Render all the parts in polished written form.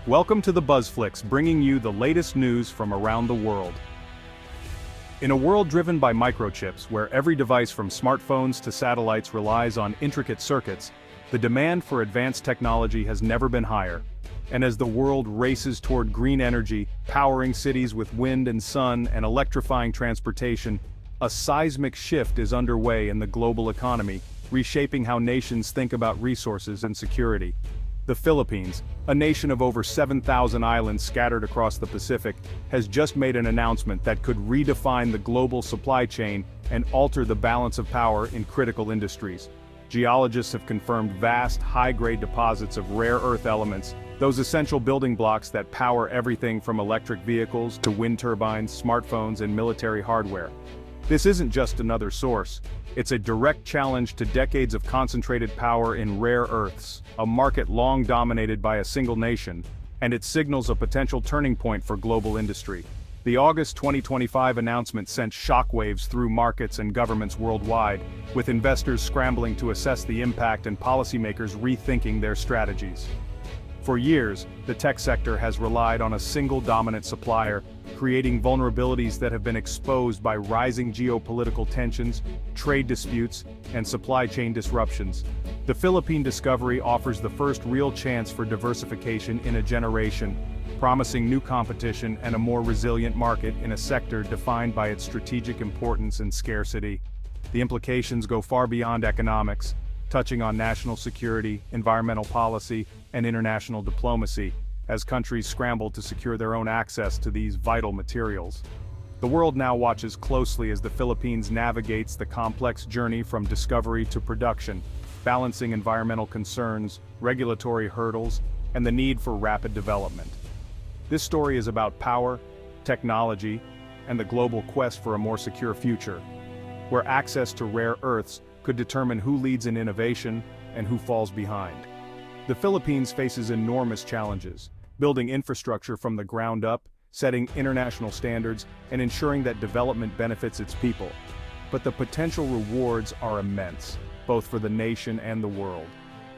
Welcome to the BuzzFlix, bringing you the latest news from around the world. In a world driven by microchips, where every device from smartphones to satellites relies on intricate circuits, the demand for advanced technology has never been higher. And as the world races toward green energy, powering cities with wind and sun, and electrifying transportation, a seismic shift is underway in the global economy, reshaping how nations think about resources and security. The Philippines, a nation of over 7,000 islands scattered across the Pacific, has just made an announcement that could redefine the global supply chain and alter the balance of power in critical industries. Geologists have confirmed vast, high-grade deposits of rare earth elements, those essential building blocks that power everything from electric vehicles to wind turbines, smartphones, and military hardware. This isn't just another source. It's a direct challenge to decades of concentrated power in rare earths, a market long dominated by a single nation, and it signals a potential turning point for global industry. The August 2025 announcement sent shockwaves through markets and governments worldwide, with investors scrambling to assess the impact and policymakers rethinking their strategies. For years, the tech sector has relied on a single dominant supplier, creating vulnerabilities that have been exposed by rising geopolitical tensions, trade disputes, and supply chain disruptions. The Philippine discovery offers the first real chance for diversification in a generation, promising new competition and a more resilient market in a sector defined by its strategic importance and scarcity. The implications go far beyond economics, touching on national security, environmental policy, and international diplomacy, as countries scramble to secure their own access to these vital materials. The world now watches closely as the Philippines navigates the complex journey from discovery to production, balancing environmental concerns, regulatory hurdles, and the need for rapid development. This story is about power, technology, and the global quest for a more secure future, where access to rare earths could determine who leads in innovation and who falls behind. The Philippines faces enormous challenges, building infrastructure from the ground up, setting international standards, and ensuring that development benefits its people. But the potential rewards are immense, both for the nation and the world.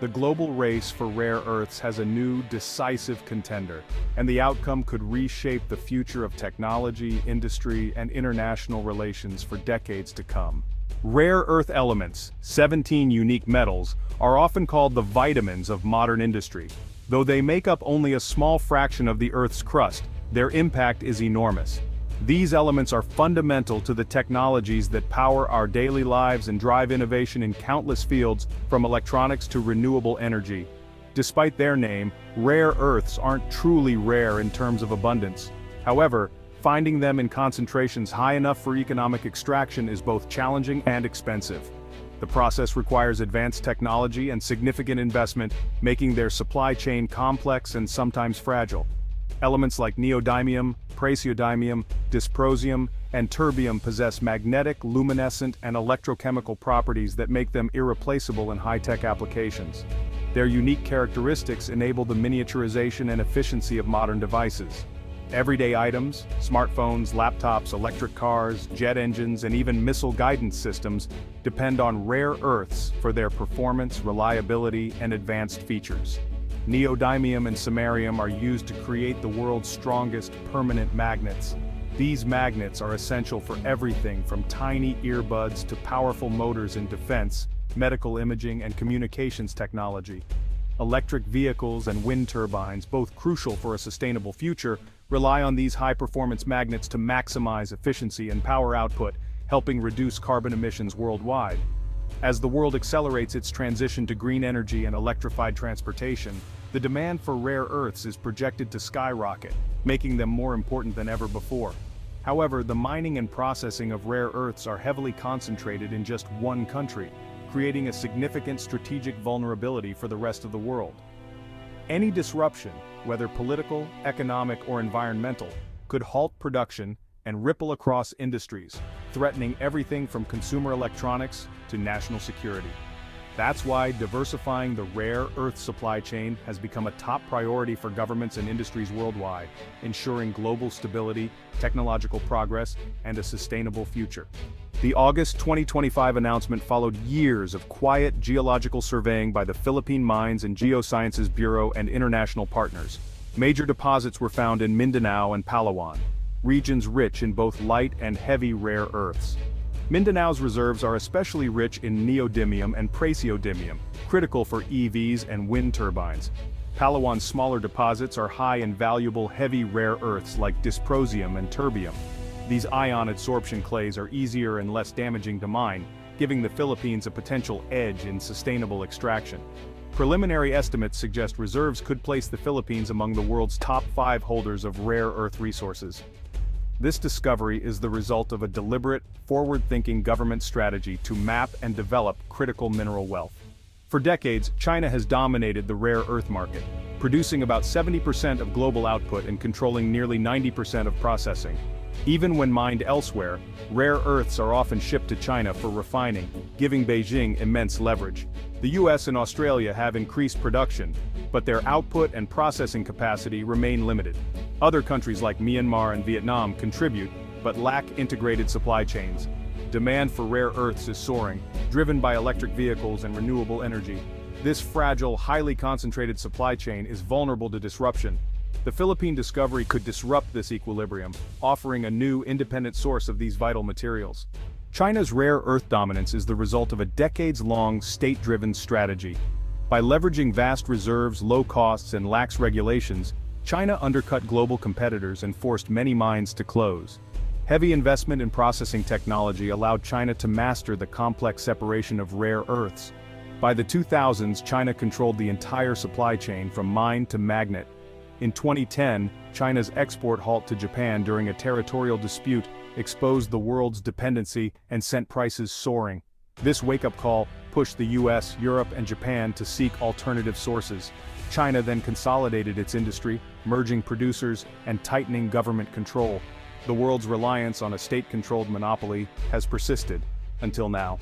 The global race for rare earths has a new, decisive contender, and the outcome could reshape the future of technology, industry, and international relations for decades to come. Rare earth elements, 17 unique metals, are often called the vitamins of modern industry. Though they make up only a small fraction of the Earth's crust, their impact is enormous. These elements are fundamental to the technologies that power our daily lives and drive innovation in countless fields, from electronics to renewable energy. Despite their name, rare earths aren't truly rare in terms of abundance. However, finding them in concentrations high enough for economic extraction is both challenging and expensive. The process requires advanced technology and significant investment, making their supply chain complex and sometimes fragile. Elements like neodymium, praseodymium, dysprosium, and terbium possess magnetic, luminescent, and electrochemical properties that make them irreplaceable in high-tech applications. Their unique characteristics enable the miniaturization and efficiency of modern devices. Everyday items, smartphones, laptops, electric cars, jet engines, and even missile guidance systems depend on rare earths for their performance, reliability, and advanced features. Neodymium and samarium are used to create the world's strongest permanent magnets. These magnets are essential for everything from tiny earbuds to powerful motors in defense, medical imaging, and communications technology. Electric vehicles and wind turbines, both crucial for a sustainable future, rely on these high-performance magnets to maximize efficiency and power output, helping reduce carbon emissions worldwide. As the world accelerates its transition to green energy and electrified transportation, the demand for rare earths is projected to skyrocket, making them more important than ever before. However, the mining and processing of rare earths are heavily concentrated in just one country, creating a significant strategic vulnerability for the rest of the world. Any disruption, whether political, economic, or environmental, could halt production and ripple across industries, threatening everything from consumer electronics to national security. That's why diversifying the rare earth supply chain has become a top priority for governments and industries worldwide, ensuring global stability, technological progress, and a sustainable future. The August 2025 announcement followed years of quiet geological surveying by the Philippine Mines and Geosciences Bureau and international partners. Major deposits were found in Mindanao and Palawan, regions rich in both light and heavy rare earths. Mindanao's reserves are especially rich in neodymium and praseodymium, critical for EVs and wind turbines. Palawan's smaller deposits are high in valuable heavy rare earths like dysprosium and terbium. These ion adsorption clays are easier and less damaging to mine, giving the Philippines a potential edge in sustainable extraction. Preliminary estimates suggest reserves could place the Philippines among the world's top 5 holders of rare earth resources. This discovery is the result of a deliberate, forward-thinking government strategy to map and develop critical mineral wealth. For decades, China has dominated the rare earth market, producing about 70% of global output and controlling nearly 90% of processing. Even when mined elsewhere, rare earths are often shipped to China for refining, giving Beijing immense leverage. The US and Australia have increased production, but their output and processing capacity remain limited. Other countries like Myanmar and Vietnam contribute, but lack integrated supply chains. Demand for rare earths is soaring, driven by electric vehicles and renewable energy. This fragile, highly concentrated supply chain is vulnerable to disruption. The Philippine discovery could disrupt this equilibrium, offering a new, independent source of these vital materials. China's rare earth dominance is the result of a decades-long, state-driven strategy. By leveraging vast reserves, low costs, and lax regulations, China undercut global competitors and forced many mines to close. Heavy investment in processing technology allowed China to master the complex separation of rare earths. By the 2000s, China controlled the entire supply chain from mine to magnet. In 2010, China's export halt to Japan during a territorial dispute exposed the world's dependency and sent prices soaring. This wake-up call pushed the US, Europe, and Japan to seek alternative sources. China then consolidated its industry, merging producers and tightening government control. The world's reliance on a state-controlled monopoly has persisted, until now.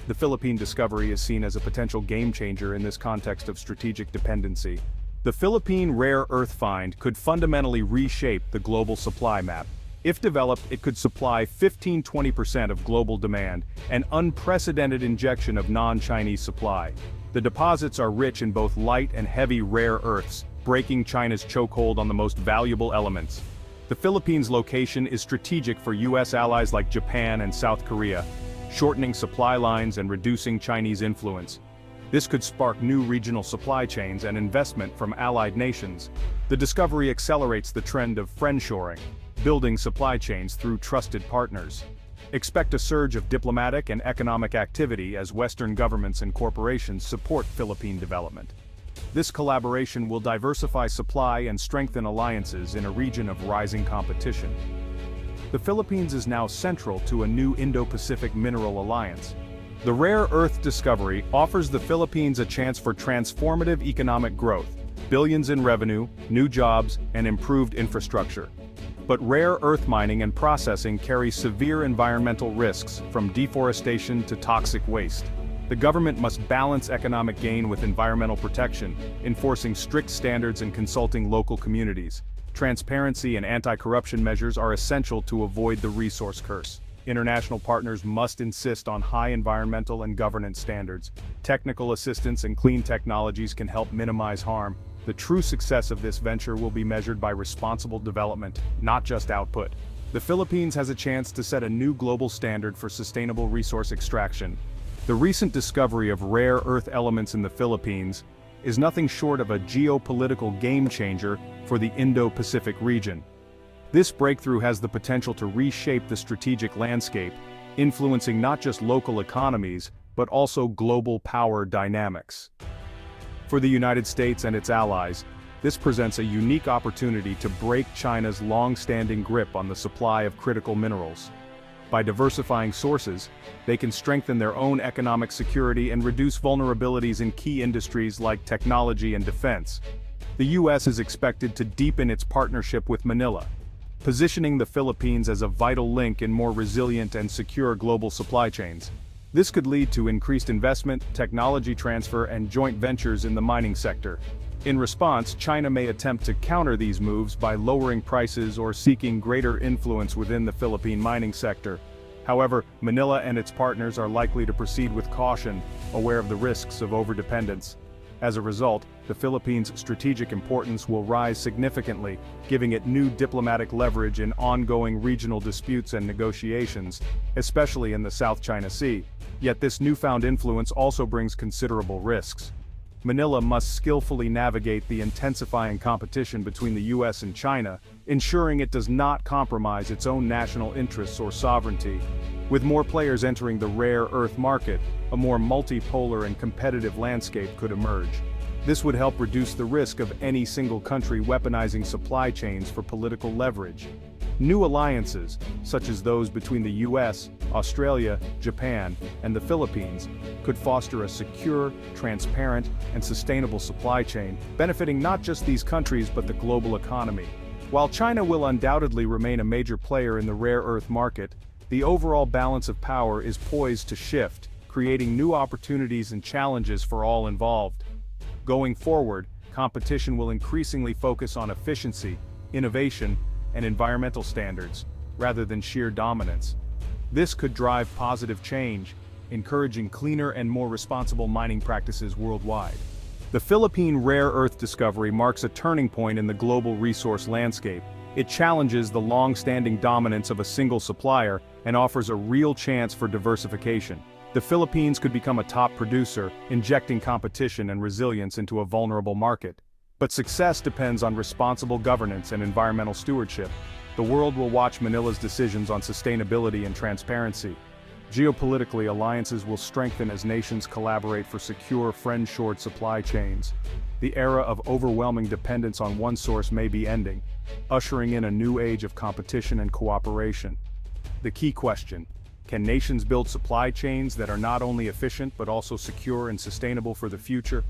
The Philippine discovery is seen as a potential game-changer in this context of strategic dependency. The Philippine rare earth find could fundamentally reshape the global supply map. If developed, it could supply 15–20% of global demand, an unprecedented injection of non-Chinese supply. The deposits are rich in both light and heavy rare earths, breaking China's chokehold on the most valuable elements. The Philippines' location is strategic for US allies like Japan and South Korea, shortening supply lines and reducing Chinese influence. This could spark new regional supply chains and investment from allied nations. The discovery accelerates the trend of friendshoring, building supply chains through trusted partners. Expect a surge of diplomatic and economic activity as Western governments and corporations support Philippine development. This collaboration will diversify supply and strengthen alliances in a region of rising competition. The Philippines is now central to a new Indo-Pacific mineral alliance. The rare earth discovery offers the Philippines a chance for transformative economic growth, billions in revenue, new jobs, and improved infrastructure. But rare earth mining and processing carry severe environmental risks, from deforestation to toxic waste. The government must balance economic gain with environmental protection, enforcing strict standards and consulting local communities. Transparency and anti-corruption measures are essential to avoid the resource curse. International partners must insist on high environmental and governance standards. Technical assistance and clean technologies can help minimize harm. The true success of this venture will be measured by responsible development, not just output. The Philippines has a chance to set a new global standard for sustainable resource extraction. The recent discovery of rare earth elements in the Philippines is nothing short of a geopolitical game-changer for the Indo-Pacific region. This breakthrough has the potential to reshape the strategic landscape, influencing not just local economies, but also global power dynamics. For the United States and its allies, this presents a unique opportunity to break China's long-standing grip on the supply of critical minerals. By diversifying sources, they can strengthen their own economic security and reduce vulnerabilities in key industries like technology and defense. The US is expected to deepen its partnership with Manila, positioning the Philippines as a vital link in more resilient and secure global supply chains. This could lead to increased investment, technology transfer, and joint ventures in the mining sector. In response, China may attempt to counter these moves by lowering prices or seeking greater influence within the Philippine mining sector. However, Manila and its partners are likely to proceed with caution, aware of the risks of overdependence. As a result, the Philippines' strategic importance will rise significantly, giving it new diplomatic leverage in ongoing regional disputes and negotiations, especially in the South China Sea. Yet this newfound influence also brings considerable risks. Manila must skillfully navigate the intensifying competition between the US and China, ensuring it does not compromise its own national interests or sovereignty. With more players entering the rare earth market, a more multipolar and competitive landscape could emerge. This would help reduce the risk of any single country weaponizing supply chains for political leverage. New alliances, such as those between the US, Australia, Japan, and the Philippines, could foster a secure, transparent, and sustainable supply chain, benefiting not just these countries but the global economy. While China will undoubtedly remain a major player in the rare earth market, the overall balance of power is poised to shift, creating new opportunities and challenges for all involved. Going forward, competition will increasingly focus on efficiency, innovation, and environmental standards, rather than sheer dominance. This could drive positive change, encouraging cleaner and more responsible mining practices worldwide. The Philippine rare earth discovery marks a turning point in the global resource landscape. It challenges the long-standing dominance of a single supplier and offers a real chance for diversification. The Philippines could become a top producer, injecting competition and resilience into a vulnerable market. But success depends on responsible governance and environmental stewardship. The world will watch Manila's decisions on sustainability and transparency. Geopolitically, alliances will strengthen as nations collaborate for secure, friend-shored supply chains. The era of overwhelming dependence on one source may be ending, ushering in a new age of competition and cooperation. The key question: can nations build supply chains that are not only efficient but also secure and sustainable for the future?